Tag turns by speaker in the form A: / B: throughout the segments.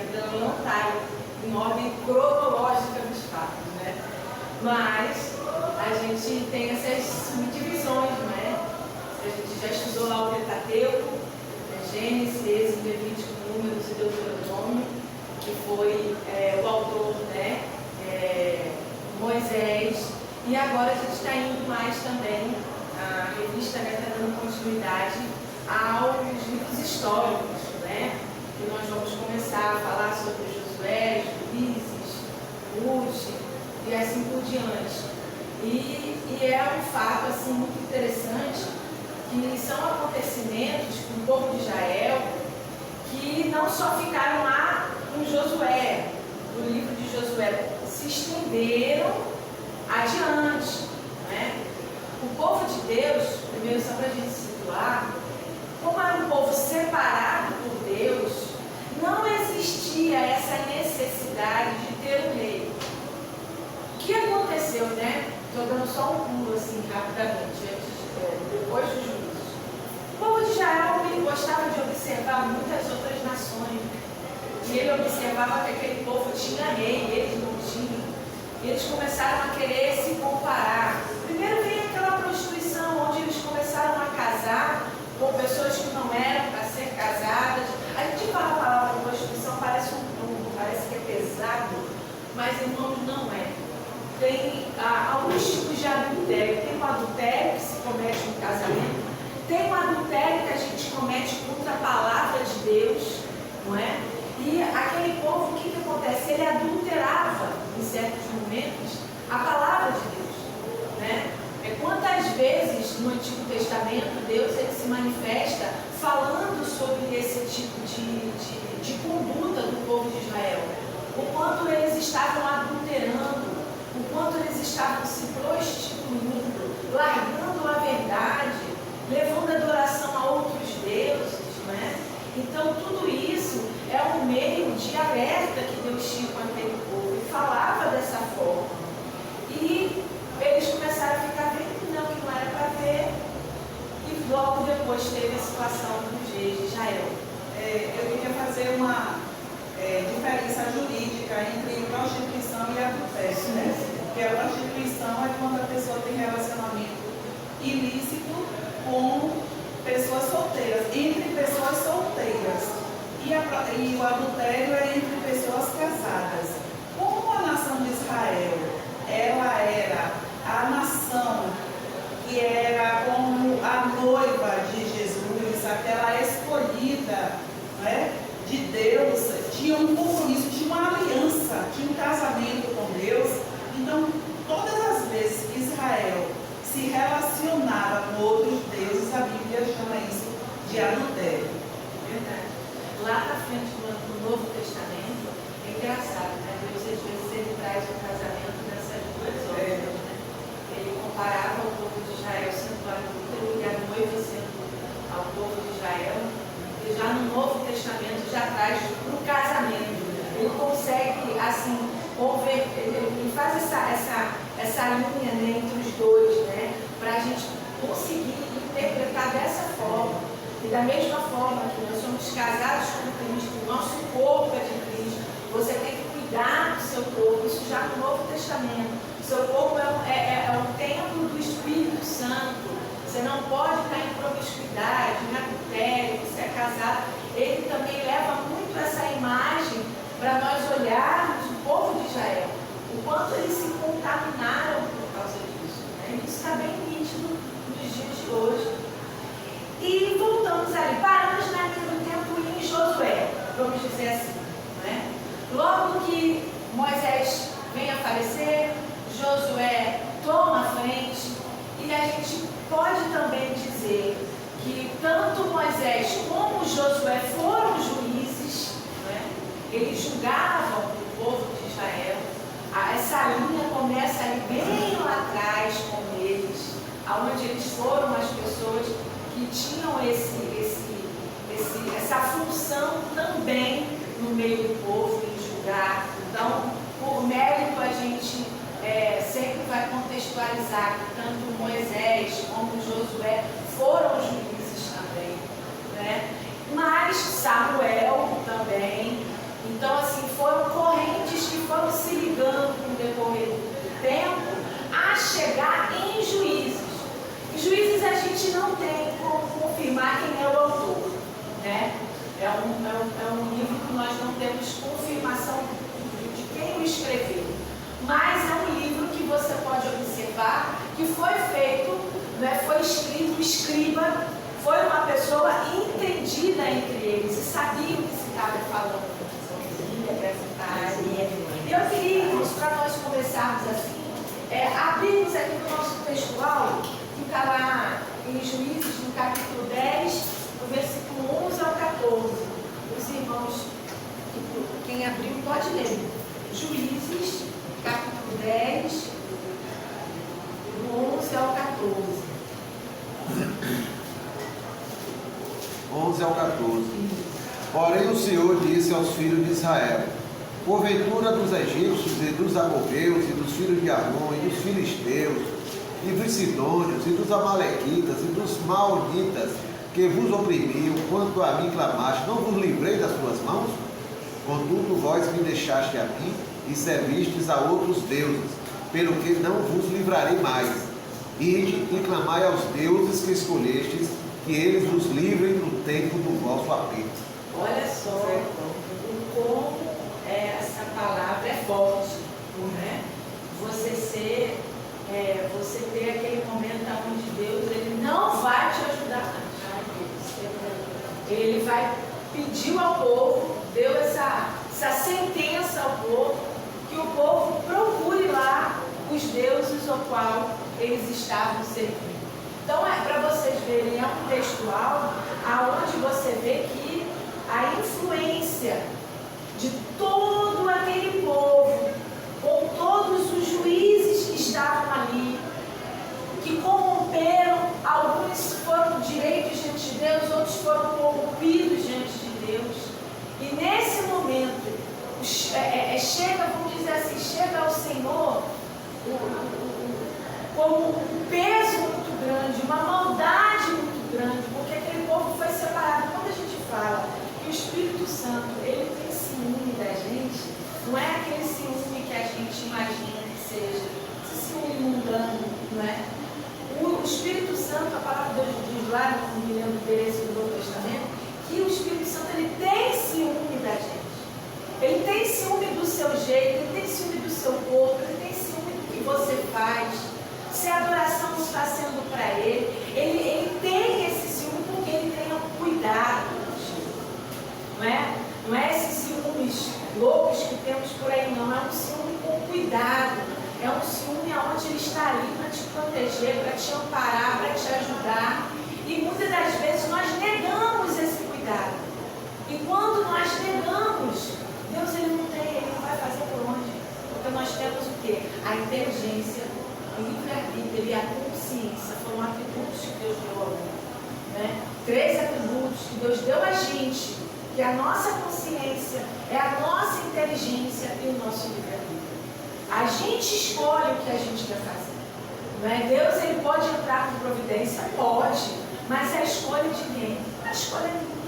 A: vida não está em ordem cronológica dos fatos, né? Mas a gente tem essas subdivisões, não é? A gente já estudou lá o Pentateuco, Gênesis, Êxodo, Levítico, Números e Deuteronômio, que foi o autor, né? Moisés. E agora a gente está indo mais também, a revista está dando continuidade aos livros históricos, né? Que nós vamos começar a falar sobre Josué, Juízes, Ruth e assim por diante. E é um fato assim, muito interessante que são acontecimentos com o povo de Israel que não só ficaram lá com Josué, no livro de Josué, se estenderam adiante, né? O povo de Deus, primeiro só para a gente situar, como era um povo separado por Deus, não existia essa necessidade de ter um rei. O que aconteceu, né? Estou dando só um pulo assim rapidamente, depois dos juízos. O povo de Israel gostava de observar muitas outras nações. E ele observava que aquele povo tinha rei, eles não tinham. E eles começaram a querer se comparar. Primeiro veio aquela prostituição, onde eles começaram a casar com pessoas que não eram para ser casadas. A gente fala a palavra prostituição, parece que é pesado, mas irmãos, não é. Tem alguns tipos de adultério. Tem o adultério que se comete no casamento, tem o adultério que a gente comete contra a palavra de Deus, não é? E aquele povo, o que acontece? Ele adulterava, em certos momentos, a palavra de Deus, né? Quantas vezes no Antigo Testamento Deus ele se manifesta falando sobre esse tipo de conduta do povo de Israel, o quanto eles estavam adulterando, o quanto eles estavam se prostituindo, largando a verdade, levando adoração a outros deuses, não é? Então tudo isso é um meio de alerta que Deus tinha com aquele povo e falava dessa forma. E eles começaram a ficar vendo que não era para ver, e logo depois teve a situação dos reis de Israel.
B: Eu queria fazer uma diferença jurídica entre prostituição e adultério, né? Porque a prostituição é quando a pessoa tem relacionamento ilícito com pessoas solteiras, entre pessoas solteiras. E o adultério é entre pessoas casadas. Como a nação de Israel, ela era a nação que era como a noiva de Jesus, aquela escolhida, né, de Deus, tinha um compromisso, tinha uma aliança, tinha um casamento com Deus. Então, todas as vezes que Israel se relacionava com outros deuses, a Bíblia chama isso de adultério.
A: Verdade. Lá na frente do Novo Testamento, é engraçado, né? Deus às vezes ele traz o casamento dessas duas obras, né? Ele comparava o povo de Israel sendo adúltero e a noiva sendo ao povo de Israel. E já no Novo Testamento já traz para o casamento. Ele consegue, assim, converter, ele faz essa linha, né, entre os dois, né? Para a gente conseguir interpretar dessa forma. E da mesma forma que nós somos casados com Cristo, o nosso corpo é de Cristo, você tem que cuidar do seu corpo, isso já no Novo Testamento. O seu corpo é um templo do Espírito Santo, você não pode estar em promiscuidade, em adultério, você é casado. Ele também leva muito essa imagem para nós olharmos o povo de Israel, o quanto eles se contaminaram por causa disso, né? Isso está bem nítido nos dias de hoje. E voltamos ali, paramos naquele tempo em Josué, vamos dizer assim, né? Logo que Moisés vem a falecer, Josué toma a frente, e a gente pode também dizer que tanto Moisés como Josué foram juízes, né? Eles julgavam o povo de Israel. Essa linha começa ali bem lá atrás com eles, onde eles foram as pessoas que tinham essa função também no meio do povo em julgar. Então, por mérito, a gente sempre vai contextualizar que tanto Moisés como Josué foram juízes também, né? Mas Samuel também. Então, escrito, o escriba foi uma pessoa entendida entre eles e sabia o que se estava falando. E eu queria, irmãos, para nós começarmos assim, abrirmos aqui no nosso textual, que está lá em Juízes, no capítulo 10, no versículo 11 ao 14. Os irmãos, quem abriu pode ler. Juízes, capítulo 10, do 11 ao 14.
C: 11 ao 14. Porém o Senhor disse aos filhos de Israel: porventura dos egípcios e dos amorreus e dos filhos de Amon e dos filisteus e dos sidônios e dos amalequitas e dos maonitas que vos oprimiam, quanto a mim clamaste, não vos livrei das tuas mãos? Contudo vós me deixaste a mim e servistes a outros deuses, pelo que não vos livrarei mais. Ide e clamai aos deuses que escolhestes, que eles vos livrem no tempo do vosso aperto.
A: Olha só como essa palavra é forte, né? Você ter aquele momento onde Deus ele não vai te ajudar mais. Ele vai pedir ao povo, deu essa sentença ao povo, que o povo procure lá os deuses ao qual eles estavam servindo. Então, para vocês verem, é um textual aonde você vê que a influência de todo aquele povo, com todos os juízes que estavam ali, que corromperam, alguns foram direitos diante de Deus, outros foram corrompidos diante de Deus. E nesse momento, chega, vamos dizer assim, chega ao Senhor como um peso muito grande, uma maldade muito grande, porque aquele povo foi separado. Quando a gente fala que o Espírito Santo, ele tem ciúme da gente, não é aquele ciúme que a gente imagina que seja, esse ciúme mundano, não é? O Espírito Santo, a palavra de Deus diz lá, não me lembro desse do Novo Testamento, que o Espírito Santo, ele tem ciúme da gente. Ele tem ciúme do seu jeito, ele tem ciúme do seu corpo, ele tem ciúme do que você faz. Se a adoração não está sendo para ele tem esse ciúme porque ele tem um cuidado contigo. Não é esses ciúmes loucos que temos por aí, não. É um ciúme com cuidado. É um ciúme onde ele está ali para te proteger, para te amparar, para te ajudar. E muitas das vezes nós negamos esse cuidado. E quando nós negamos, Deus ele não vai fazer por onde? Porque nós temos o quê? A inteligência, o livre-arbítrio e a consciência. Foram atributos que Deus deu ao homem, né? 3 atributos que Deus deu a gente, que é a nossa consciência, é a nossa inteligência e o nosso livre-arbítrio. A gente escolhe o que a gente quer fazer. Não é? Deus ele pode entrar com providência? Pode, mas é a escolha de quem? A escolha é minha.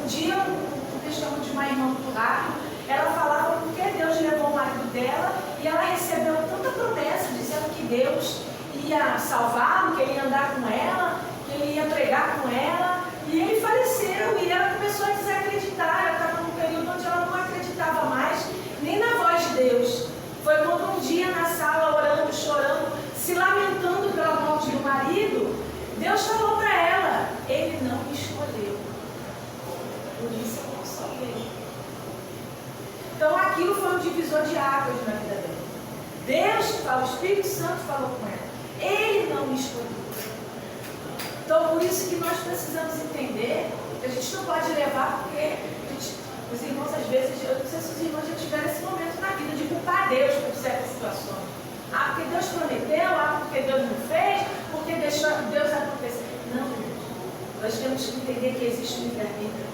A: Um dia, um testemunho de uma irmã muito rápido, ela falava porque Deus levou o marido dela e ela recebeu tanta promessa dizendo que Deus ia salvá-lo, que ele ia andar com ela, que ele ia pregar com ela, e ele faleceu e ela começou a desacreditar. Ela estava num período onde ela não acreditava mais nem na voz de Deus. Foi quando um dia na sala, orando, chorando, se lamentando pela morte do marido, Deus falou para ela: ele não me escolheu, por isso eu não salvei. Então aquilo foi um divisor de águas na vida dela. Deus que fala, o Espírito Santo falou com ela, ele não me escolheu. Então por isso que nós precisamos entender que a gente não pode levar, porque os irmãos às vezes, eu não sei se os irmãos já tiveram esse momento na vida de culpar Deus por certas situações. Ah, porque Deus prometeu, porque Deus não fez, porque deixou Deus acontecer. Não, nós temos que entender que existe um livre-arbítrio,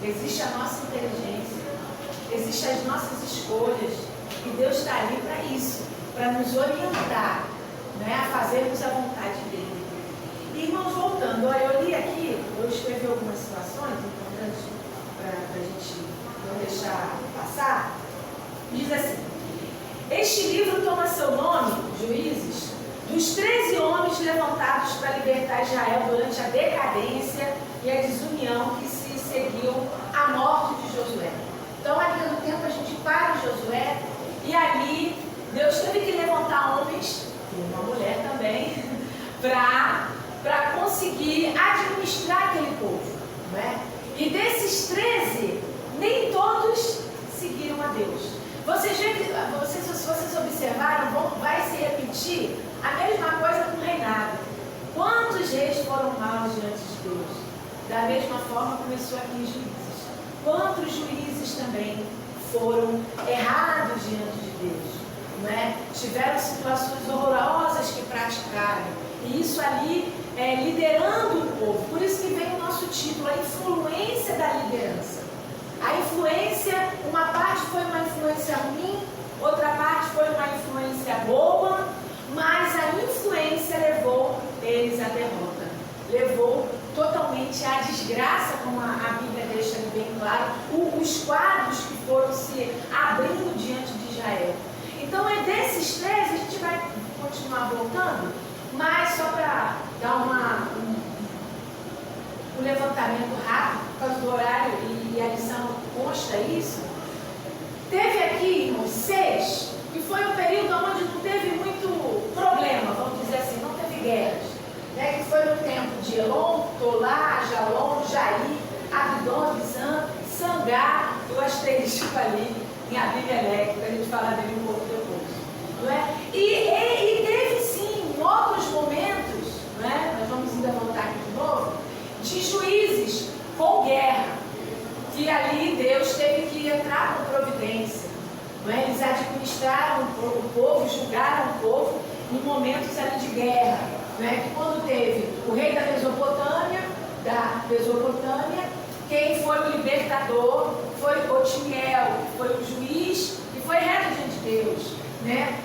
A: existe a nossa inteligência, existem as nossas escolhas, e Deus está ali para isso, para nos orientar, né, a fazermos a vontade dele. Irmãos, voltando, eu li aqui, eu escrevi algumas situações importantes para a gente não deixar passar. Diz assim: este livro toma seu nome, Juízes, dos 13 homens levantados para libertar Israel durante a decadência e a desunião que se seguiu à morte de Josué. Então, ali no tempo, a gente para Josué, e ali Deus teve que levantar homens, e uma mulher também, para para conseguir administrar aquele povo, não é? E desses 13, nem todos seguiram a Deus. Se vocês observaram, vai se repetir a mesma coisa com o reinado. Quantos reis foram maus diante de Deus? Da mesma forma começou aqui em Juízes. Quantos juízes também foram errados diante de Deus? Não é? Tiveram situações horrorosas que praticaram. E isso ali liderando o povo. Por isso que vem o nosso título, a influência da liderança. A influência, uma parte foi uma influência ruim, outra parte foi uma influência boa, mas a influência levou eles à derrota. Levou totalmente à desgraça, como a Bíblia deixa bem claro, os quadros que foram se abrindo diante de Israel. Então é desses 13, a gente vai continuar voltando, mas só para dar um levantamento rápido, por causa do horário e a lição consta isso. Teve aqui, irmãos, 6, que foi um período onde não teve muito problema, vamos dizer assim, não teve guerras, né? Que foi no tempo de Elon, Tolá, Jalon, Jair, Abdon, Bizan, Sangar, e o asterisco ali em Abimelec, para a gente falar dele um pouco depois. Não é? E teve sim, em outros momentos, não é? Nós vamos ainda voltar aqui de novo, de juízes com guerra, que ali Deus teve que entrar com providência. Não é? Eles administraram o povo, julgaram o povo em momentos ali de guerra. Não é? Que quando teve o rei da Mesopotâmia, quem foi o libertador foi Otniel, que foi o juiz e foi reto diante de Deus. Né?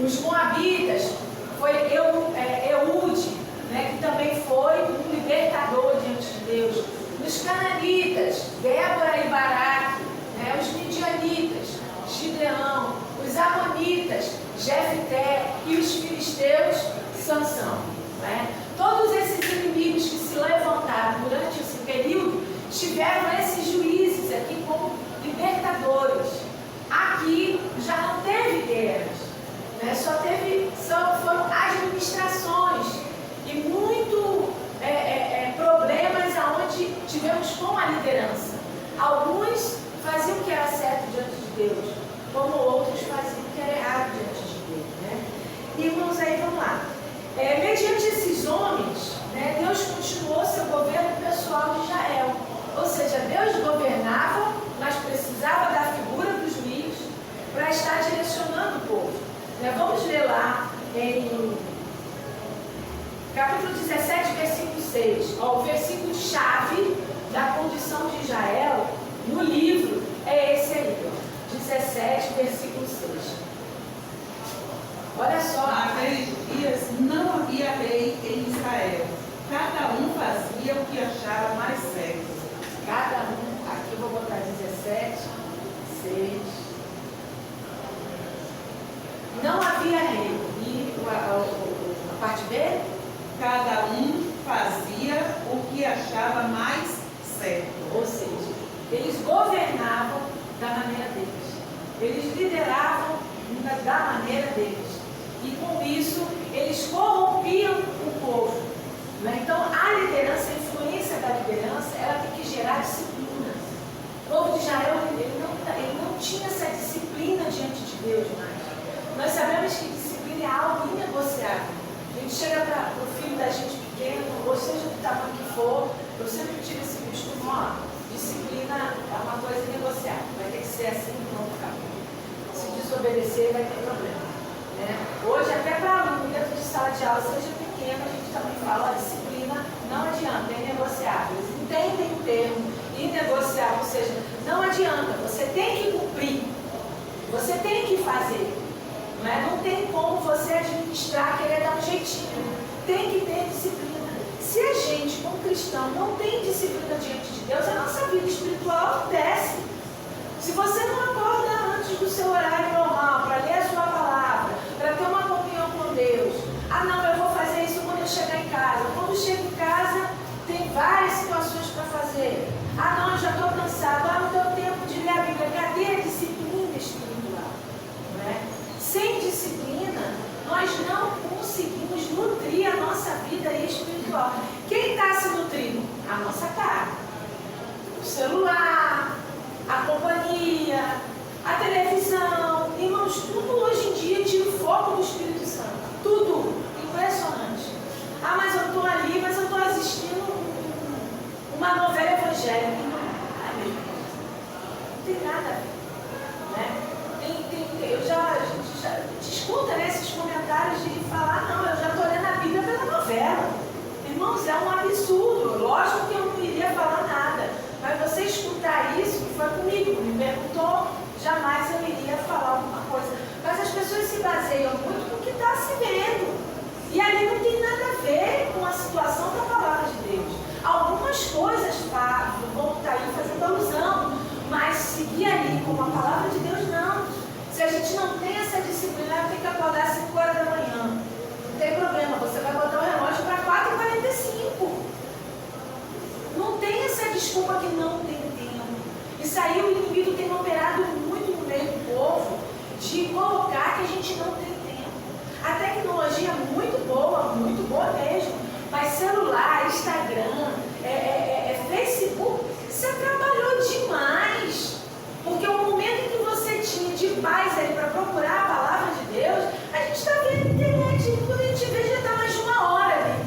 A: Os moabitas foi Eude, né? Que também foi um libertador diante de Deus. Os cananitas, Débora e Baraque, né? Os midianitas, Gideão, os amonitas, Jefté e os filisteus, Sansão. Né? Todos esses inimigos que se levantaram durante esse período tiveram esses juízes aqui como libertadores. Aqui já não teve guerras, né? Foram administrações e muito problemas aonde tivemos com a liderança. Alguns faziam o que era certo diante de Deus, como outros faziam o que era errado diante de Deus. Né? Irmãos, aí vamos lá. Mediante esses homens, né, Deus continuou seu governo pessoal de Israel. Ou seja, Deus governava, mas precisava da figura do juiz para estar direcionando o povo. Vamos ler lá em capítulo 17, versículo 6. O versículo chave da condição de Israel no livro é esse aí, 17, versículo 6. Olha só.
B: Naqueles dias não havia rei em Israel. Cada um fazia o que achava mais certo.
A: Cada um, aqui eu vou botar 17, 6. Não havia rei. E a parte B?
B: Cada um fazia o que achava mais certo.
A: Ou seja, eles governavam da maneira deles. Eles lideravam da maneira deles. E com isso, eles corrompiam o povo. Então, a liderança, a influência da liderança, ela tem que gerar disciplina. O povo de Israel, ele não tinha essa disciplina diante de Deus mais. Nós sabemos que disciplina é algo inegociável. A gente chega para o filho da gente pequeno, ou seja do tamanho que for, eu sempre tive esse costume, disciplina é uma coisa inegociável. Vai ter que ser assim, não acabou. Se desobedecer, vai ter problema. Né? Hoje, até para aluno dentro de sala de aula, seja pequeno, a gente também fala, a disciplina não adianta, é inegociável. Eles entendem o termo inegociável, ou seja, não adianta, você tem que cumprir, você tem que fazer. Não tem como você administrar, querer dar um jeitinho, tem que ter disciplina. Se a gente, como cristão, não tem disciplina diante de Deus, a nossa vida espiritual desce. Se você não acorda antes do seu horário normal, para ler a sua palavra, para ter uma comunhão com Deus, não, eu vou fazer isso quando eu chegar em casa. Quando chego em casa, tem várias situações para fazer. Não, eu já estou cansado. Não deu tempo de ler a Bíblia. Cadê a disciplina espiritual? Sem disciplina, nós não conseguimos nutrir a nossa vida espiritual. nada a ver. Né? A gente já escuta, né, esses comentários de falar, não, eu já estou lendo a Bíblia pela novela. Irmãos, é um absurdo. Lógico que eu não iria falar nada. Mas você escutar isso, que foi comigo, me perguntou, jamais eu iria falar alguma coisa. Mas as pessoas se baseiam muito no que está se vendo. E ali não tem nada a ver com a situação da palavra de Deus. Algumas coisas vão estar aí fazendo alusão, mas seguir ali como a palavra de Deus, não. Se a gente não tem essa disciplina, tem que acordar às 5 horas da manhã. Não tem problema, você vai botar o relógio para 4h45. Não tem essa desculpa que não tem tempo. Isso aí o inimigo tem operado muito no meio do povo, de colocar que a gente não tem tempo. A tecnologia é muito boa mesmo, mas celular, Instagram, Facebook, você trabalhou demais. Porque o momento em que você tinha de paz aí para procurar a palavra de Deus, a gente está vendo a internet, e quando a gente vê já está mais de 1 hora ali.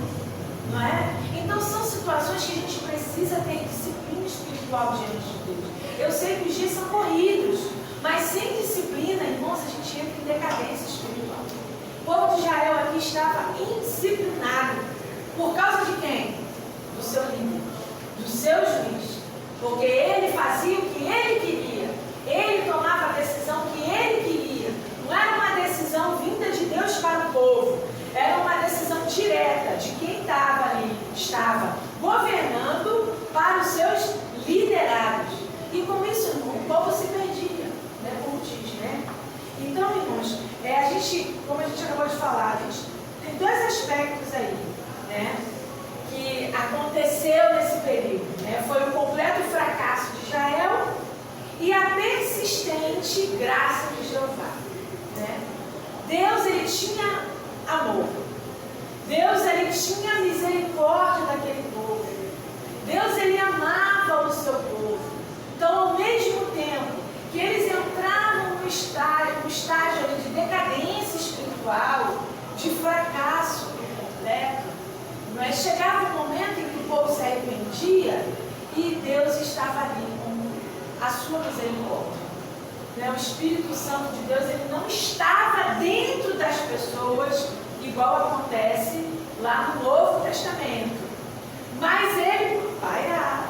A: Não é? Então são situações que a gente precisa ter disciplina espiritual diante de Deus. Eu sei que os dias são corridos, mas sem disciplina, irmãos, a gente entra em decadência espiritual. O povo de Israel aqui estava indisciplinado. Por causa de quem? Do seu líder, do seu juiz. Porque ele fazia o que ele queria. Ele tomava a decisão que ele queria. Não era uma decisão vinda de Deus para o povo. Era uma decisão direta de quem estava governando para os seus liderados. E com isso o povo se perdia, né? Como diz, né? Então, irmãos, a gente, como a gente acabou de falar, a gente tem 2 aspectos aí, né? Que aconteceu nesse período, né? Foi o completo fracasso de Israel e a persistente graça de Jeová, né? Deus, ele tinha amor. Deus, ele tinha misericórdia daquele povo. Deus, ele amava o seu povo. Então, ao mesmo tempo que eles entravam no estágio ali de decadência espiritual, de fracasso completo, mas chegava um momento em que o povo se arrependia e Deus estava ali com a sua misericórdia. O Espírito Santo de Deus, ele não estava dentro das pessoas, igual acontece lá no Novo Testamento. Mas ele pairava.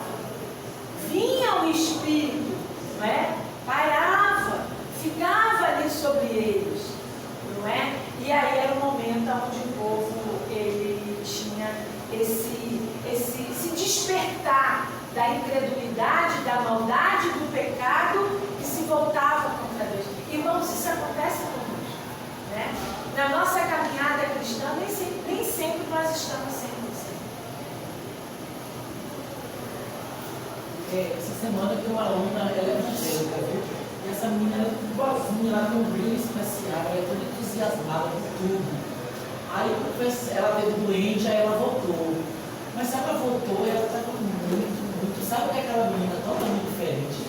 A: Vinha o Espírito, não é? Pairava, ficava ali sobre eles, não é? E aí era o momento onde o povo, ele tinha esse despertar da incredulidade, da maldade, do pecado, que se voltava contra Deus. Irmãos, isso acontece conosco, né? Na nossa caminhada cristã, nem sempre nós estamos sendo assim.
D: Essa semana tem uma aluna, ela é evangélica, viu? E essa menina, ela é igualzinha, ela tem um brilho especial, ela é toda entusiasmada com tudo. Aí ela teve doente, aí ela voltou. Mas sabe, ela voltou e ela está muito. Sabe o que é aquela menina totalmente diferente?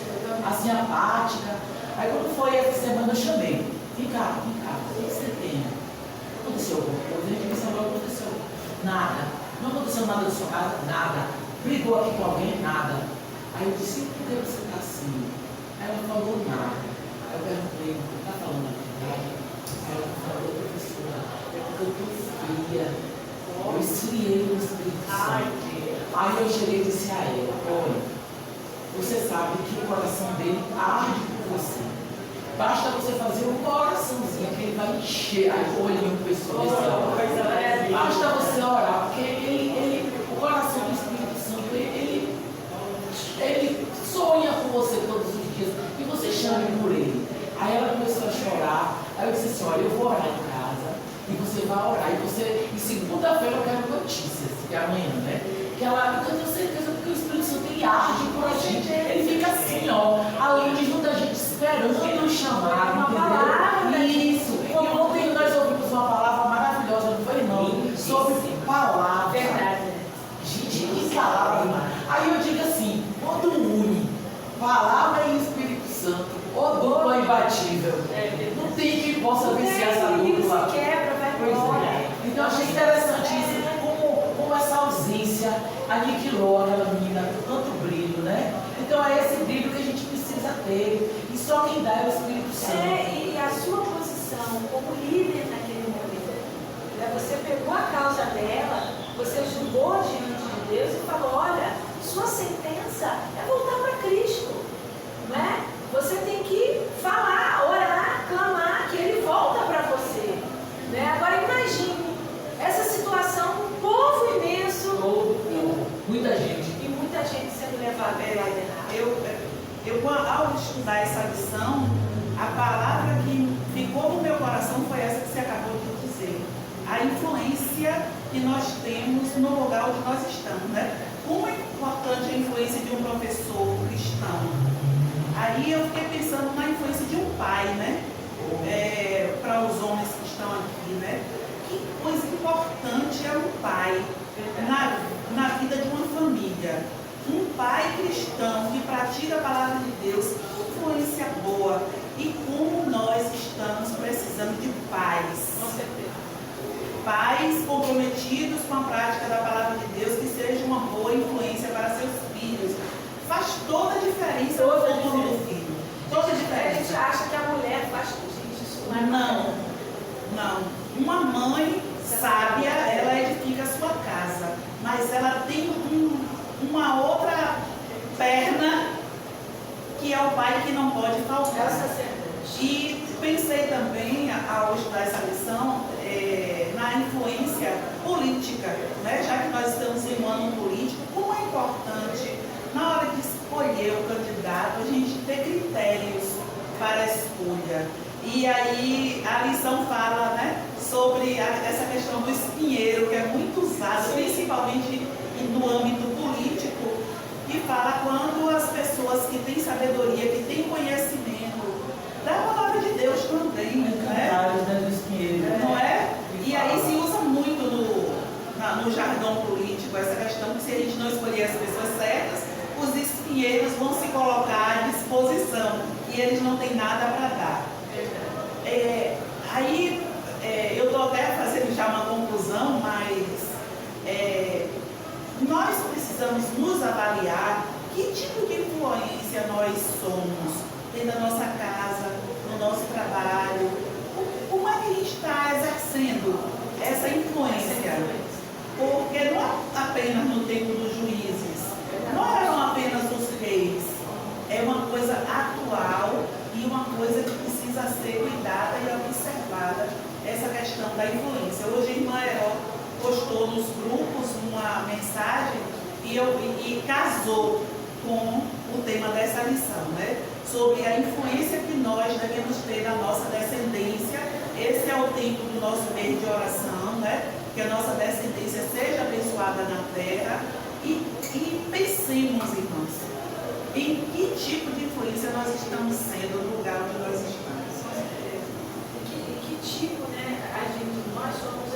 D: Assim, apática. Aí quando foi essa semana eu chamei. Vem cá, o que você tem? Aconteceu alguma coisa? A gente pensou, não aconteceu nada. Não aconteceu nada da sua casa? Nada. Brigou aqui com alguém? Nada. Aí eu disse, por que você está assim? Aí ela falou nada. Aí eu perguntei, está falando a verdade? Aí ela falou, professora, é porque eu estou fria. Eu esfriei no Espírito Santo. Aí eu cheguei e disse a ela, olha, você sabe que o coração dele arde por você. Basta você fazer uma oraçãozinha que ele vai encher o olhinho pessoal. Basta você orar, porque o coração do Espírito Santo, ele sonha com você todos os dias e você chame por ele. Aí ela começou a chorar. Aí eu disse assim, olha, eu vou orar em casa e você vai orar. E segunda-feira eu quero notícias, que é amanhã, né? Que ela, eu tenho certeza que o Espírito Santo ele arde por a gente. Ele fica assim, ó, além de muita gente esperando o chamado, uma palavra. Isso. E ontem nós ouvimos uma palavra maravilhosa, não foi não? Sobre palavra.
A: Verdade.
D: Gente, que palavra. Aí eu digo assim, quando une palavra e Espírito Santo, o dupla imbatível. Não tem quem possa vencer essa dupla.
A: Se quebra, vai embora.
D: Então eu achei interessante isso, como essa ausência aniquilou aquela menina com tanto brilho, né? Então é esse brilho que a gente precisa precisa ter. E só quem dá é o Espírito Santo.
E: E a sua posição como líder naquele momento, né? Você pegou a causa dela, você julgou diante de Deus e falou, olha, sua sentença é voltar para Cristo, né? Você tem que falar, orar, clamar, que Ele volta para você, né? Agora imagine essa situação, um povo imenso,
D: Muita gente.
E: e muita gente sendo levada pela errada.
B: Ao estudar essa lição, a palavra que ficou no meu coração foi essa que você acabou de dizer. A influência que nós temos no lugar onde nós estamos, né? Como é importante a influência de um professor cristão. Aí eu fiquei pensando na influência de um pai, né? Para os homens que estão aqui, né? Que coisa importante é um pai na vida de uma família. Um pai cristão que pratica a palavra de Deus, que influência boa. E como nós estamos precisando de pais.
E: Com certeza.
B: Pais comprometidos com a prática da palavra de Deus, que seja uma boa influência para seus filhos. Faz toda a diferença no futuro do filho. Toda a
E: A gente
B: diferença.
E: acha que a mulher faz tudo, gente, isso não é
B: Não. Uma mãe sábia, ela edifica a sua casa, mas ela tem uma outra perna que é o pai que não pode faltar. E pensei também, ao estudar essa lição, na influência política, né? Já que nós estamos em um ano político, como é importante, na hora de escolher o candidato, a gente ter critérios para a escolha. E aí a lição fala, né, sobre essa questão do espinheiro, que é muito usado, principalmente no âmbito político, e fala quando as pessoas que têm sabedoria, que têm conhecimento da palavra de Deus também, né?
D: Do espinheiro.
B: Não é? E aí se usa muito no jargão político essa questão que se a gente não escolher as pessoas certas, os espinheiros vão se colocar à disposição e eles não têm nada para dar. Aí eu estou até fazendo já uma conclusão, mas nós precisamos nos avaliar que tipo de influência nós somos dentro da nossa casa, no nosso trabalho. Como é que a gente está exercendo essa influência? Porque não é apenas no tempo dos juízes, não eram apenas os reis, é uma coisa atual e uma coisa que precisa ser cuidada e observada, essa questão da influência. Hoje a irmã Heró postou nos grupos uma mensagem e casou com o tema dessa lição, né? Sobre a influência que nós devemos ter na nossa descendência. Esse é o tempo do nosso mês de oração, né? Que a nossa descendência seja abençoada na terra. E pensemos, irmãos, em que tipo de influência nós estamos sendo no lugar onde nós estamos.
E: Que tipo, né? Nós somos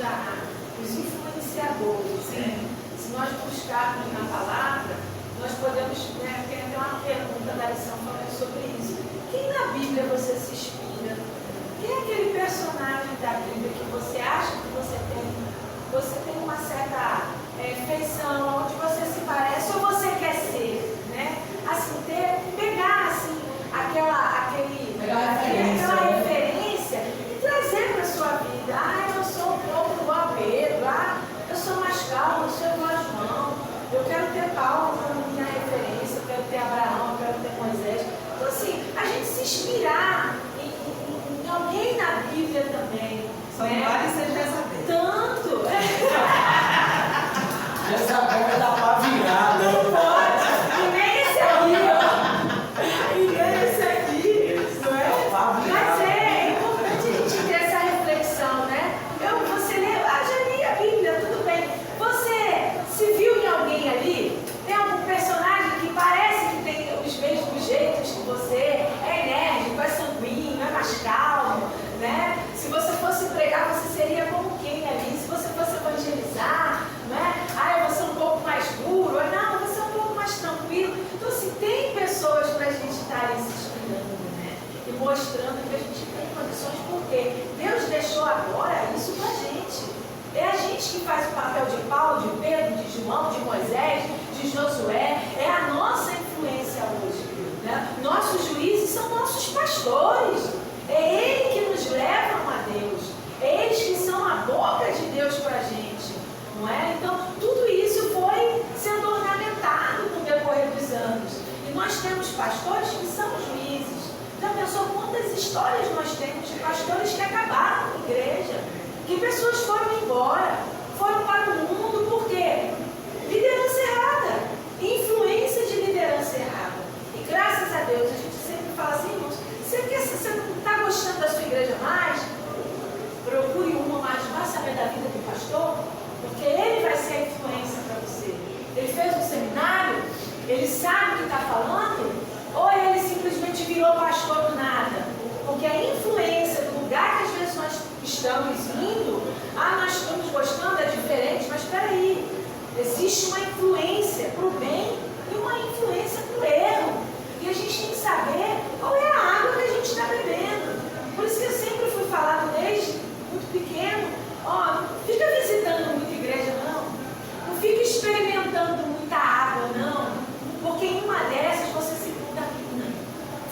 E: os influenciadores, né? Se nós buscarmos na palavra, nós podemos, né? Tem até uma pergunta da lição falando sobre isso. Quem na Bíblia você se inspira? Quem é aquele personagem da Bíblia que você acha que você tem uma certa feição, onde você se parece ou você quer ser, né? Assim, pegar assim, aquela referência e trazer para a sua vida. Eu sou um pouco igual a Pedro, eu sou mais calmo, eu sou igual a João, eu quero ter Paulo como minha referência, eu quero ter Abraão, eu quero ter Moisés. Então assim, a gente se inspirar em alguém na Bíblia também.
B: Só não vale ser Jezabel.
E: Tanto!
D: Jezabel dá pra virar, né?
E: Não pode! E nem esse aqui, ó! E nem esse aqui, não é? Mas é importante a gente ter essa reflexão, né? Você lê, já li a Bíblia, tudo bem. Você se viu em alguém ali? Tem algum personagem que parece que tem os mesmos jeitos que você? É enérgico, é sanguíneo, é mais calmo, né? Se você fosse pregar, você seria como quem ali? Se você fosse evangelizar, né? Eu vou ser um pouco mais duro. Não, eu vou ser um pouco mais tranquilo. Então, assim, tem pessoas para a gente estar se inspirando, né? E mostrando que a gente tem condições, porque Deus deixou agora isso para a gente. É a gente que faz o papel de Paulo, de Pedro, de João, de Moisés, de Josué. É a nossa influência hoje, né? Nosso juiz são nossos pastores. É eles que nos levam a Deus. É eles que são a boca de Deus para a gente. Não é? Então, tudo isso foi sendo ornamentado no decorrer dos anos. E nós temos pastores que são juízes. Já pensou quantas histórias nós temos de pastores que acabaram com a igreja? Que pessoas foram embora, foram para o mundo, por quê? Liderança errada, influência de liderança errada. E graças a Deus, a gente sempre fala assim, irmãos, você não está gostando da sua igreja mais? Procure uma mais, vai saber da vida do pastor, porque ele vai ser a influência para você. Ele fez um seminário, ele sabe o que está falando, ou ele simplesmente virou pastor do nada? Porque a influência do lugar que às vezes nós estamos indo, nós estamos gostando, é diferente, mas espera aí, existe uma influência para o bem e uma influência para o erro. E a gente tem que saber qual é a água que a gente está bebendo. Por isso que eu sempre fui falado desde muito pequeno, não fica visitando muita igreja, não. Não fica experimentando muita água, não. Porque em uma dessas você se contamina.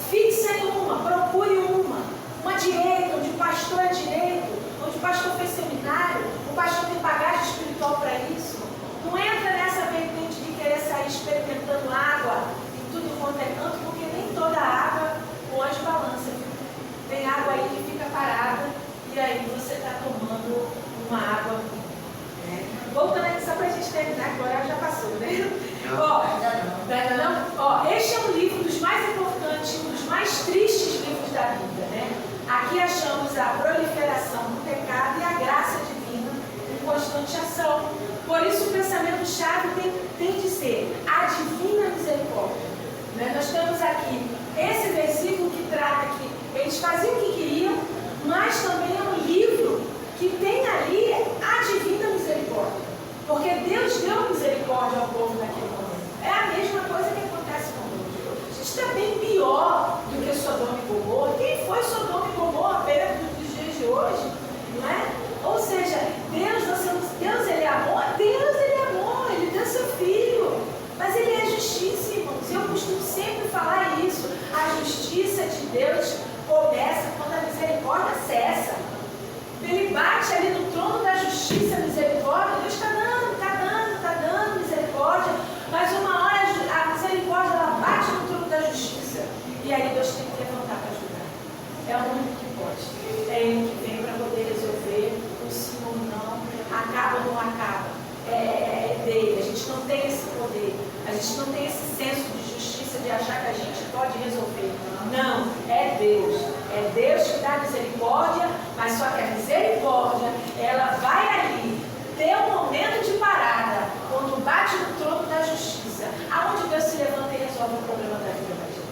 E: Fixa em uma, procure uma direita, onde o pastor é direito, onde o pastor fez seminário, o pastor tem bagagem espiritual para isso. Não entra nessa vertente de querer sair experimentando água em tudo quanto é canto, porque nem toda água o anjo balança. Tem água aí que fica parada e aí você está tomando uma água. Voltando aqui só para a gente terminar, que o horário já passou, né? Este é um livro dos mais importantes, um dos mais tristes livros da Bíblia, né? Aqui achamos a proliferação do pecado e a graça divina em constante ação. Por isso o pensamento-chave tem de ser a divina misericórdia. Né? Nós temos aqui esse versículo que trata que eles faziam o que queriam, mas também é um livro que tem ali a divina misericórdia. Porque Deus deu misericórdia ao povo naquele momento. É a mesma coisa que acontece conosco. A gente está bem pior do que Sodoma e Gomorra. Quem foi Sodoma e Gomorra perto dos dias de hoje? Não é? Ou seja, Deus ele é amor? Deus ele é amor, ele deu seu filho. Mas ele é justiça, irmãos. Eu costumo sempre falar isso. A justiça de Deus começa quando a misericórdia cessa. Ele bate ali no trono da justiça, misericórdia. Deus está dando misericórdia. Mas uma hora a misericórdia ela bate no trono da justiça. E aí Deus tem que levantar para ajudar. É o único que pode. É ele que vem para poder resolver o sim ou não. Acaba ou não acaba. É dele. A gente não tem esse poder. A gente não tem esse senso de justiça de achar que a gente pode resolver. Não, é Deus. É Deus que dá misericórdia, mas só que a misericórdia, ela vai ali, ter um momento de parada, quando bate no trono da justiça, aonde Deus se levanta e resolve o problema da vida da gente.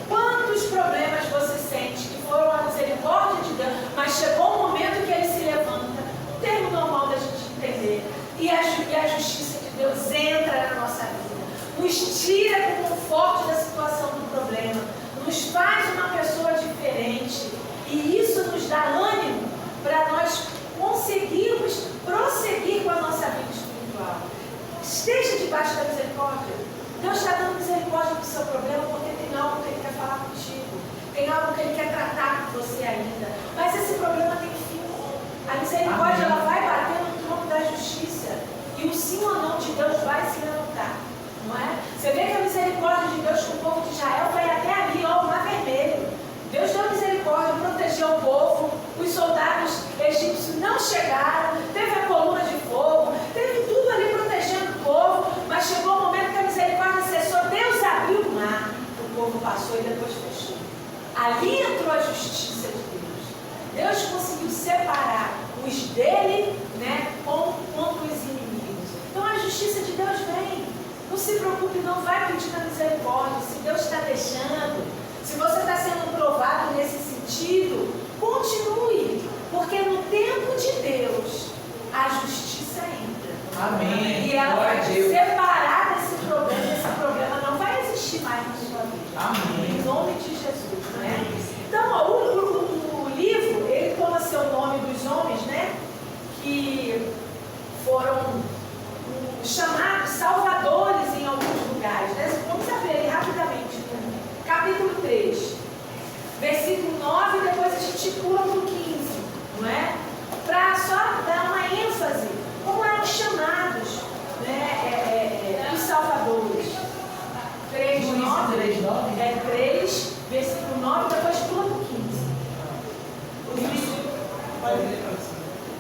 E: Quantos problemas você sente que foram a misericórdia de Deus, mas chegou um momento que ele se levanta, um termo normal da gente entender, e a justiça de Deus entra na nossa vida, nos tira do conforto da situação do problema, nos faz uma pessoa diferente, e isso nos dá ânimo para nós conseguirmos prosseguir com a nossa vida espiritual. Esteja debaixo da misericórdia. Deus está dando misericórdia do seu problema porque tem algo que Ele quer falar contigo, tem algo que Ele quer tratar com você ainda, mas esse problema tem fim. A misericórdia ela vai bater no trono da justiça e o sim ou não de Deus vai se levantar. Não é? Você vê que a misericórdia de Deus com o povo de Israel foi até ali, ó, o Mar Vermelho. Deus deu misericórdia, protegeu o povo, os soldados egípcios não chegaram, teve a coluna de fogo, teve tudo ali protegendo o povo, mas chegou o momento que a misericórdia cessou, Deus abriu o mar, o povo passou e depois fechou. Ali entrou a justiça de Deus. Deus conseguiu separar os dele, né, contra os inimigos. Então a justiça de Deus vem. Não se preocupe, não vai pedir a misericórdia. Se Deus está deixando, se você está sendo provado nesse sentido, continue. Porque no tempo de Deus, a justiça entra.
D: Amém.
E: E ela vai te separar desse problema. Esse problema não vai existir mais na sua vida.
D: Amém.
E: Em nome de Jesus. Né? Então, ó, o livro, ele toma seu nome dos homens, né? Que foram chamados salvadores em alguns lugares. Né? Vamos abrir ali rapidamente. Capítulo 3. só dar uma ênfase, como eram chamados, né, os salvadores. 3, versículo 9, depois pula para o 15.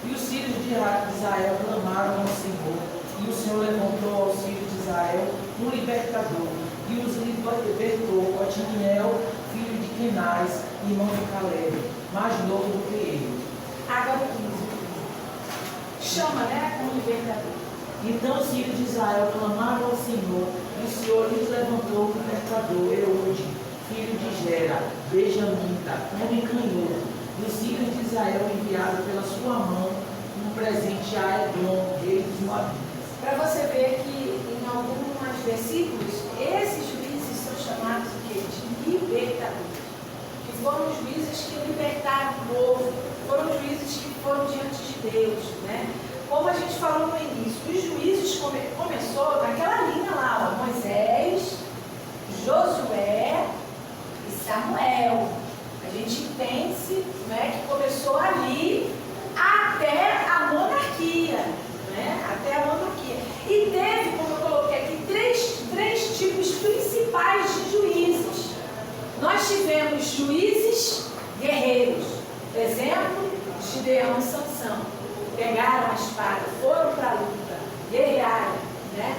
D: E os filhos de Israel clamaram ao Senhor, e o Senhor levantou aos filhos de Israel um libertador, e os libertou Otiniel, filho de Kenaz, irmão de Caleb, mais novo do que ele.
E: Agora o 15. Chama, né, como libertador.
D: Então os filhos de Israel clamaram ao Senhor, e o Senhor lhes levantou o libertador, Eude, filho de Gera, benjamita, homem canhoto. E os filhos de Israel enviaram pela sua mão um presente a Edom, rei dos Moabitas.
E: Para você ver que em alguns versículos, esses juízes são chamados de libertadores. Que foram os juízes que libertaram o povo, foram os juízes que foram diante de Deus, né? Como a gente falou no início, os juízes começou naquela linha lá, ó, Moisés, Josué e Samuel. A gente entende, né, que começou ali até a monarquia, né? Até a monarquia. E teve, como eu coloquei aqui, três tipos principais de juízes. Nós tivemos juízes guerreiros. Exemplo, Gideão e Sansão. Pegaram a espada, foram para a luta, guerrearam, né?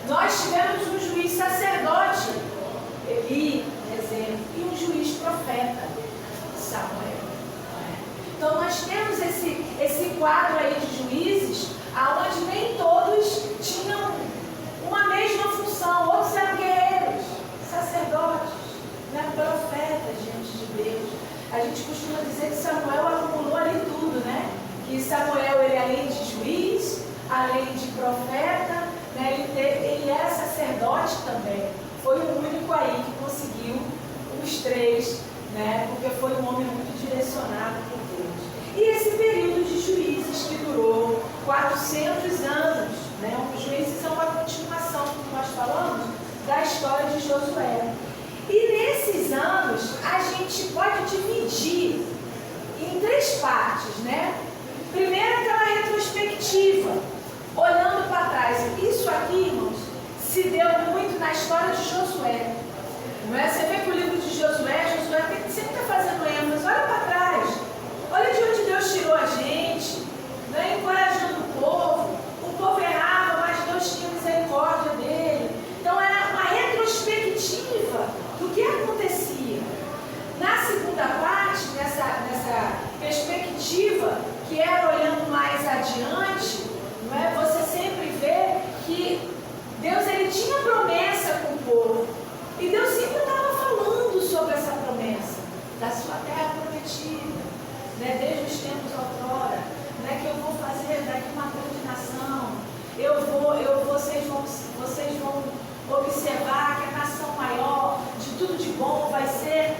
E: Nós tivemos um juiz sacerdote, Eli, exemplo, e um juiz profeta, Samuel. Então nós temos esse quadro aí de juízes, onde nem todos tinham uma mesma função, outros eram guerreiros, sacerdotes, né? Profetas diante de Deus. A gente costuma dizer que Samuel acumulou ali tudo, né? Que Samuel, ele além de juiz, além de profeta, né, ele era sacerdote também. Foi o único aí que conseguiu os três, né, porque foi um homem muito direcionado por Deus. E esse período de juízes que durou 400 anos, né, os juízes são uma continuação, como nós falamos, da história de Josué. E nesses anos, a gente pode dividir em 3 partes, né? Primeiro, aquela retrospectiva, olhando para trás. Isso aqui, irmãos, se deu muito na história de Josué. Não é? Você vê que o livro de Josué sempre está fazendo ênfase. Olha para trás. Olha de onde Deus tirou a gente, né? Encorajando o povo. O povo errava, mas Deus tinha misericórdia dele. Então, era uma retrospectiva do que acontecia. Na segunda parte, nessa perspectiva, que era olhando mais adiante, não é? Você sempre vê que Deus, ele tinha promessa com o povo. E Deus sempre estava falando sobre essa promessa da sua terra prometida, né? Desde os tempos outrora, né? Que eu vou fazer daqui uma grande nação. Vocês vão observar que a nação maior, de tudo de bom, vai ser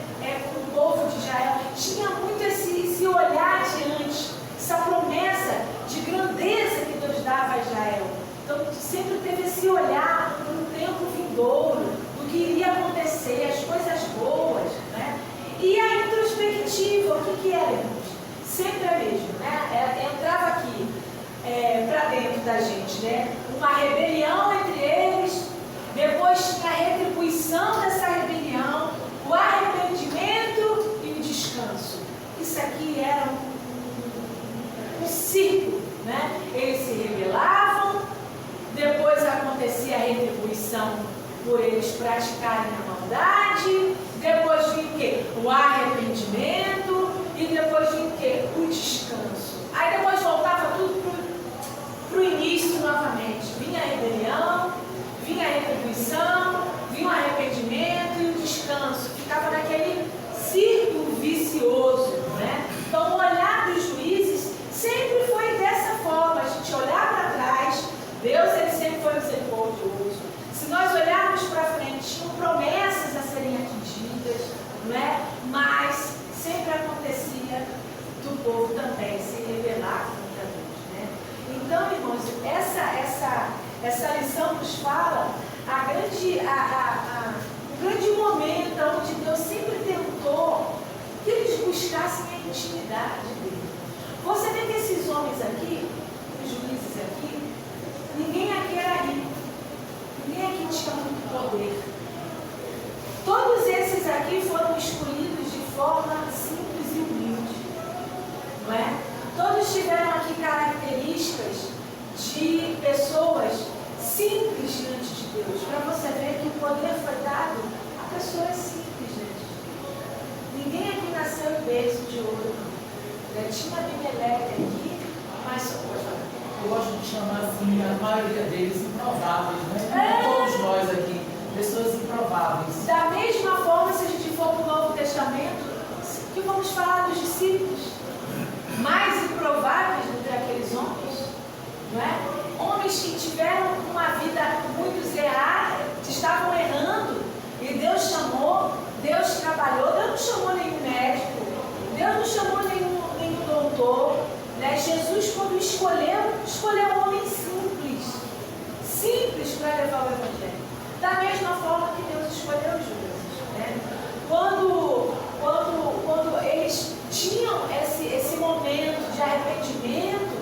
E: com o povo de Israel. Tinha muito esse olhar adiante, essa promessa de grandeza que Deus dava a Israel. Então, sempre teve esse olhar para o tempo vindouro, do que iria acontecer, as coisas boas, né? E a introspectiva, o que era, irmãos? Sempre a mesma, né? Entrava aqui para dentro da gente, né? Uma rebelião entre eles, depois tinha a retribuição dessa rebelião, o arrependimento e o descanso. Isso aqui era um ciclo, né? Eles se rebelavam, depois acontecia a retribuição por eles praticarem a maldade, depois vinha o quê? O arrependimento, e depois vinha o quê? O descanso. Aí depois voltava tudo para o início novamente. Vinha a rebelião, vinha a retribuição, vinha o arrependimento e o descanso. Ficava naquele círculo vicioso, né? Então o olhar dos juízes sempre foi dessa forma, a gente olhar para trás. Deus, ele sempre foi misericordioso. Se nós olharmos para frente, tinham promessas a serem atingidas, né? Mas sempre acontecia do povo também se rebelar contra Deus, né? Então, irmãos, essa lição nos fala o grande momento onde Deus sempre tentou que eles buscassem a intimidade dele. Você vê que esses homens aqui, os juízes aqui, ninguém aqui era rico. Ninguém aqui tinha muito poder. Todos esses aqui foram escolhidos de forma simples e humilde. Não é? Todos tiveram aqui características de pessoas simples diante de Deus. Para você ver que o poder foi dado a pessoas simples diante de Deus. Ninguém aqui nasceu em berço de ouro. Tinha Abimeleque aqui, mas só pode falar.
D: Eu gosto de chamar assim, a maioria deles improváveis, né? Todos nós aqui, pessoas improváveis.
E: Da mesma forma, se a gente for para o Novo Testamento, que vamos falar dos discípulos mais improváveis do que aqueles homens, não é? Homens que tiveram uma vida, muitos erraram, estavam errando, e Deus chamou, Deus trabalhou, Deus não chamou nenhum médico, Deus não chamou nenhum doutor, né? Jesus, quando escolheu homens simples para levar o Evangelho. Da mesma forma que Deus escolheu Judas, né? Quando eles tinham esse momento de arrependimento,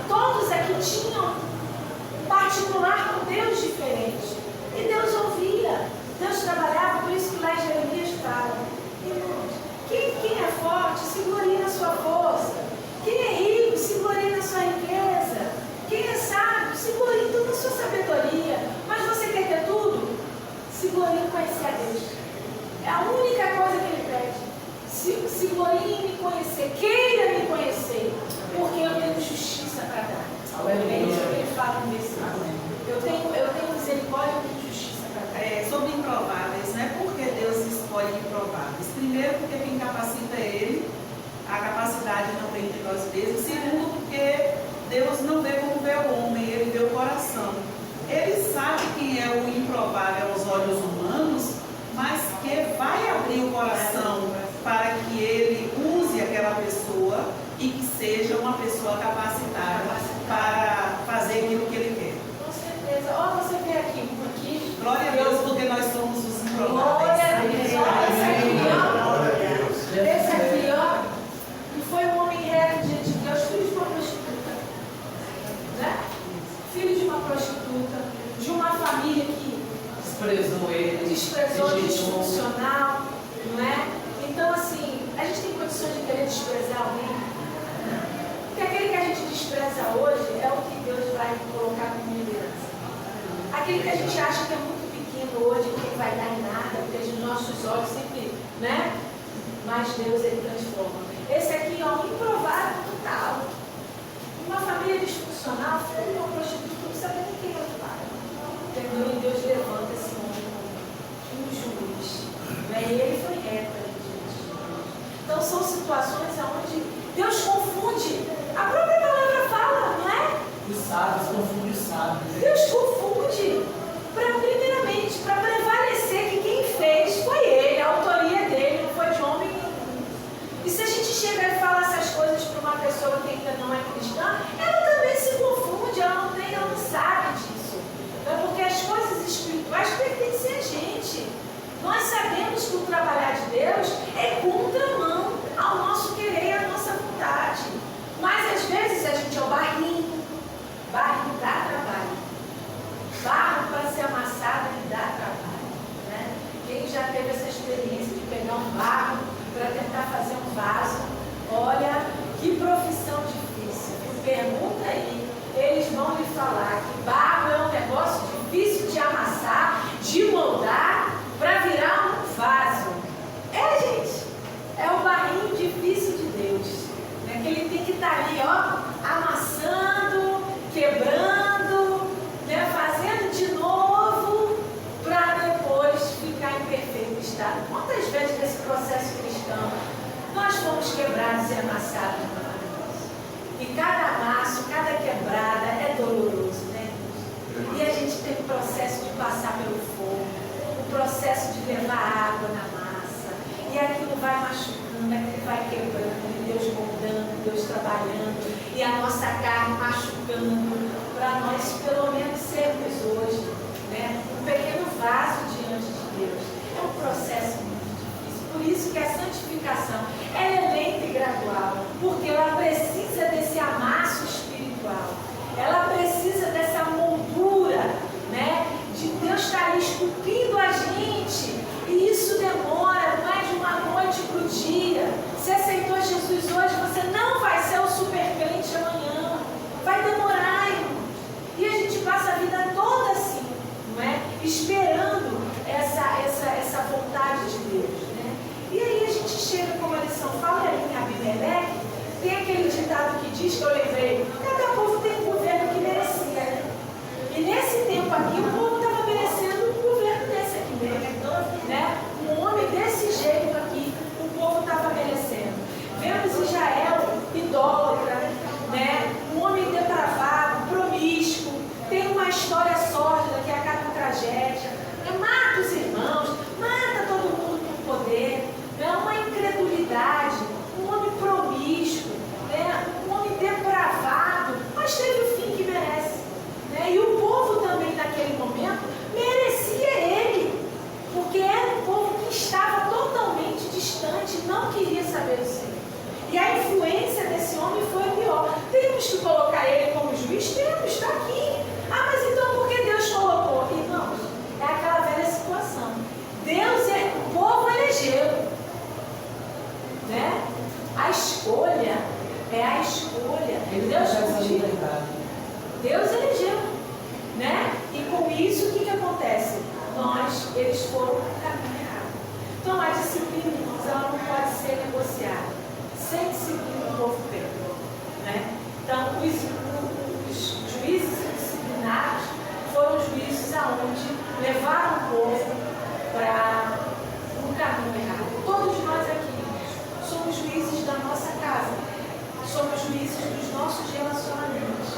E: todos aqui tinham um particular com Deus diferente. E Deus ouvia, Deus trabalhava, por isso que lá em Jeremias fala, irmãos, quem é forte, se glorie na sua força. Quem é rico, se glorie na sua riqueza. Quem é sábio, se glorie em toda a sua sabedoria. Mas você quer ter tudo? Se glorie em conhecer a Deus. É a única coisa que Ele pede. Se glorie em me conhecer. Queira me conhecer. Porque eu tenho justiça para dar. É isso que Ele fala no versículo. Eu tenho misericórdia, eu tenho justiça para dar.
B: Sobre improváveis, né? Por que Deus escolhe improváveis? Primeiro, porque quem capacita Ele, a capacidade não vem de nós mesmos. Segundo, porque Deus não vê como vê o homem, Ele vê o coração. Ele sabe quem é o improvável aos olhos humanos, mas que vai abrir o coração para que Ele use aquela pessoa e que seja uma pessoa capacitada para fazer aquilo que Ele quer.
E: Com certeza. Ó, você vê aqui.
B: Glória a Deus, porque nós somos os improváveis.
E: Glória a Deus. Olha esse aqui, ó. E foi um homem reto diante de Deus, filho de uma prostituta. Né? Filho de uma prostituta, de uma família que
D: desprezou ele,
E: disfuncional, não é? Então, assim, a gente tem condições de querer desprezar alguém? Porque aquele que a gente despreza hoje é o que Deus vai colocar como liderança. Aquele que a gente acha que é muito pequeno hoje, que não vai dar em nada, porque os nossos olhos sempre, né? Mas Deus, Ele transforma. Esse aqui, ó, improvável total. Uma família disfuncional, filho de uma prostituta, não sabe nem quem é o pai. Entendeu? E Deus levanta esse homem como um juiz. Né? E ele foi reto diante de Deus. Então são situações onde Deus confunde. A própria palavra fala, não é?
D: Os sábios confundem os sábios.
E: Deus confunde. Primeiramente, para prevalecer que quem fez foi Ele, a autoria dele, não foi de homem nenhum. E se a gente chega e fala essas coisas para uma pessoa que ainda não é cristã, ela também se confunde, ela não sabe disso. É porque as coisas espirituais pertencem a gente. Nós sabemos que o trabalhar de Deus é contramão ao nosso querer e à nossa vontade. Mas às vezes a gente é o barrinho. Barro dá trabalho. Barro para ser amassado e dá trabalho. Né? Quem já teve essa experiência de pegar um barro para tentar fazer um vaso, olha que profissão difícil. Pergunta aí, eles vão lhe falar que barro é um negócio difícil de amassar, de moldar para virar um vaso. É, gente, é o barrinho difícil de Deus. Né? Que Ele tem que estar ali, ó, amassando, quebrando, né? Fazendo de novo para depois ficar em perfeito estado. Quantas vezes nesse processo cristão nós fomos quebrados e amassados maravilhosos? E cada amasso, cada quebrada é doloroso, né? E a gente tem o processo de passar pelo fogo, o processo de levar água na massa, e aquilo vai machucando, aquilo vai quebrando, e Deus moldando, Deus trabalhando, e a nossa carne machucando, para nós pelo menos sermos hoje, né, um pequeno vaso diante de Deus. É um processo muito difícil. Por isso que a santificação ela é lenta e gradual, porque ela precisa diz que eu lembrei, cada povo tem um governo que merecia. E nesse tempo aqui, o povo estava merecendo um governo desse aqui mesmo. Né? Um homem desse jeito aqui, o povo estava merecendo. Vemos Israel idólatra, né? Um homem depravado, promíscuo, tem uma história sórdida que é a tragédia, mata os irmãos, mata todo mundo com poder, né? Uma incredulidade, um homem promíscuo, né? Um homem depravado, mas teve o fim que merece. Né? E o povo também naquele momento merecia ele, porque era um povo que estava totalmente distante, não queria saber do Senhor. E a influência desse homem foi a pior. Temos que colocar ele como juiz? Temos, está aqui. Ah, mas então por que Deus colocou? Irmãos, é aquela velha situação. O povo elegeu. Né? A escolha é a escolha. Deus elegeu. Né? E com isso, o que acontece? Eles foram para o caminho errado. Então, a disciplina, irmãos, ela não pode ser negociada. Sem disciplina, o povo perdeu. Né? Então, os juízes disciplinados foram juízes aonde levaram o povo para um caminho errado. Todos nós aqui somos juízes da nossa casa. Somos juízes dos nossos relacionamentos.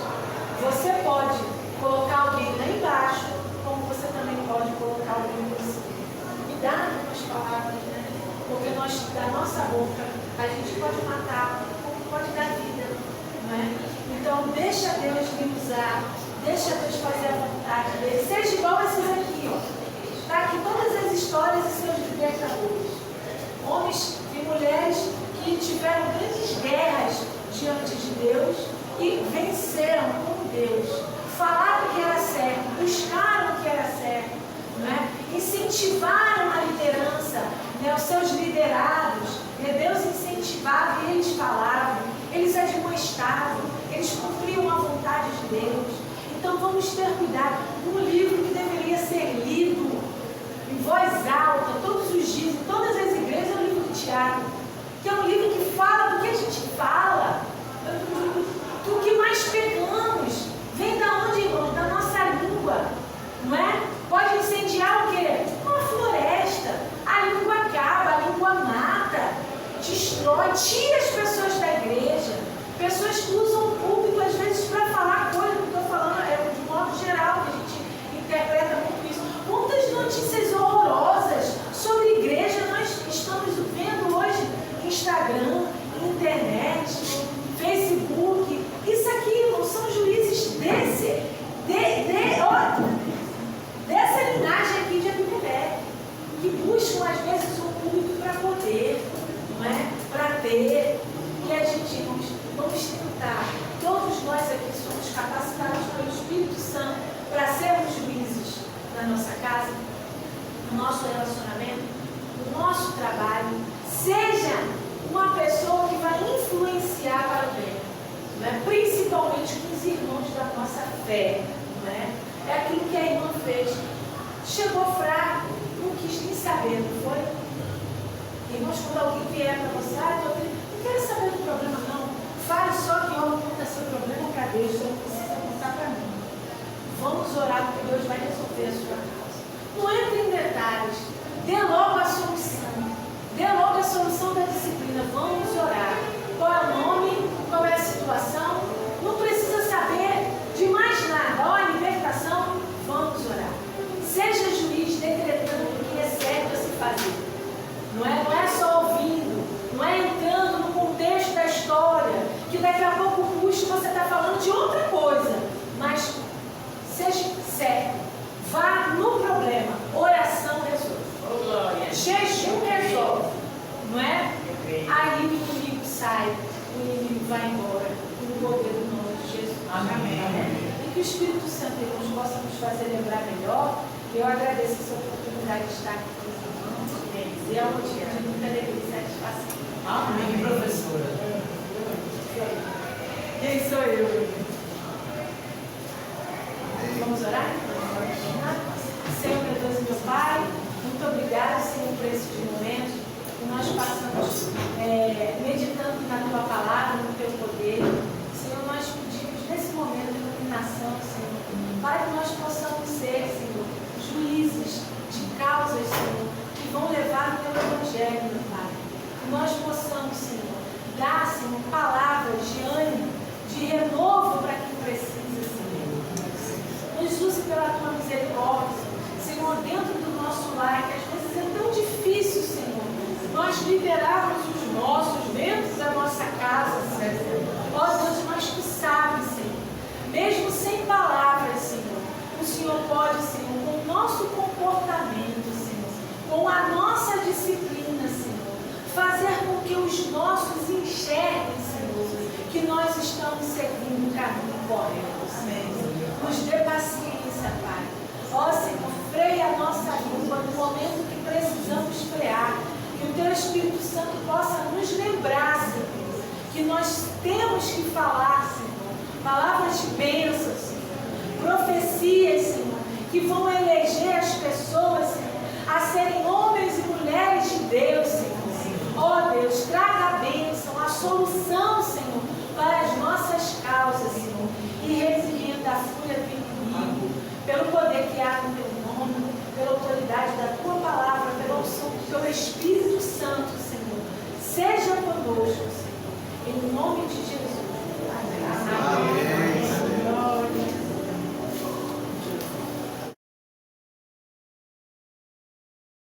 E: Você pode colocar alguém lá embaixo, como você também pode colocar alguém em você. Cuidado com as palavras, né? Porque da nossa boca, a gente pode matar, como pode dar vida. Não é? Então, deixa Deus lhe usar, deixa Deus fazer a vontade dele. Seja igual esses aqui, ó. Está aqui todas as histórias e seus libertadores. Homens e mulheres que tiveram grandes guerras diante de Deus e venceram com Deus. Falaram que era certo, buscaram o que era certo, né? Incentivaram a liderança, né? Os seus liderados, né? Deus incentivava e eles falavam, eles admoestavam, eles cumpriam a vontade de Deus. Então vamos ter cuidado. Um livro que deveria ser lido em voz alta, todos os dias, em todas as igrejas, é o livro de Tiago, que é um livro que fala do que a gente fala, do que nós pegamos. Vem da onde, irmão? Da nossa língua, não é? Pode incendiar o quê? Uma floresta. A língua acaba, a língua mata, destrói, tira as pessoas da igreja. Pessoas que usam o púlpito, às vezes, para falar coisas, que eu estou falando de modo geral, que a gente interpreta muito isso. Quantas notícias horrorosas sobre igreja nós estamos vendo hoje? Instagram, internet, Facebook. Isso aqui, irmão, são juízes dessa linhagem aqui de Abimeleque, que buscam às vezes um público para poder, não é? Para ter. E a gente, vamos tentar. Todos nós aqui somos capacitados pelo Espírito Santo para sermos juízes na nossa casa, no nosso relacionamento, no nosso trabalho. Seja uma pessoa que vai influenciar para o bem. Né? Principalmente com os irmãos da nossa fé. Né? É aquilo que a irmã fez. Chegou fraco, não quis nem saber, não foi? Irmãos, quando alguém vier para você, não quero saber do problema, não. Fale só que eu conta seu problema para Deus, você não precisa contar para mim. Vamos orar, porque Deus vai resolver a sua causa. Não entre em detalhes. Dê logo a solução. Dê logo a solução da disciplina. Vamos orar. Qual é o nome? Qual é a situação? Não precisa saber de mais nada. Ó, a libertação, vamos orar. Seja juiz decretando o que é certo a se fazer. Não é só ouvindo, não é entrando no contexto da história, que daqui a pouco puxa você está falando de outra coisa. Mas seja certo. Vá no problema. Oração resolve. Jejum resolve. Não é? Aí o inimigo sai, o inimigo vai embora. No poder do nome de Jesus. Amém. E que o Espírito Santo nos possa nos fazer lembrar melhor. Eu agradeço essa oportunidade de estar aqui com os irmãos. E é um motivo de muita alegria e satisfação.
D: Amém, professora.
E: Quem sou eu? Vamos orar? Senhor, meu Deus e meu Pai, muito obrigado, Senhor, por esse momento que nós passamos meditando na Tua palavra, no Teu poder. dá, Senhor, palavras de ânimo, de renovo para quem precisa, Senhor. Nos use pela tua misericórdia, Senhor, dentro do nosso lar, que às vezes é tão difícil, Senhor, nós liderarmos os nossos dentro da nossa casa, Senhor. Ó Deus, mas tu sabes, Senhor, mesmo sem palavras, Senhor, o Senhor pode, Senhor, com o nosso comportamento, Senhor, com a nossa disciplina, Senhor, fazer com que os nossos enxerguem, Senhor, que nós estamos seguindo o caminho correto, Senhor. Nos dê paciência, Pai. Ó Senhor, freia a nossa língua no momento que precisamos frear. Que o Teu Espírito Santo possa nos lembrar, Senhor, que nós temos que falar, Senhor, palavras de bênção, Senhor, profecias, Senhor, que vão eleger as pessoas, Senhor, a serem homens e mulheres de Deus, Senhor. Ó Deus, traga a bênção, a solução, Senhor, para as nossas causas, Senhor, e repreenda a fúria do inimigo, pelo poder que há no Teu nome, pela autoridade da Tua palavra, pela unção do Teu Espírito Santo, Senhor. Seja conosco, Senhor, em nome de Jesus.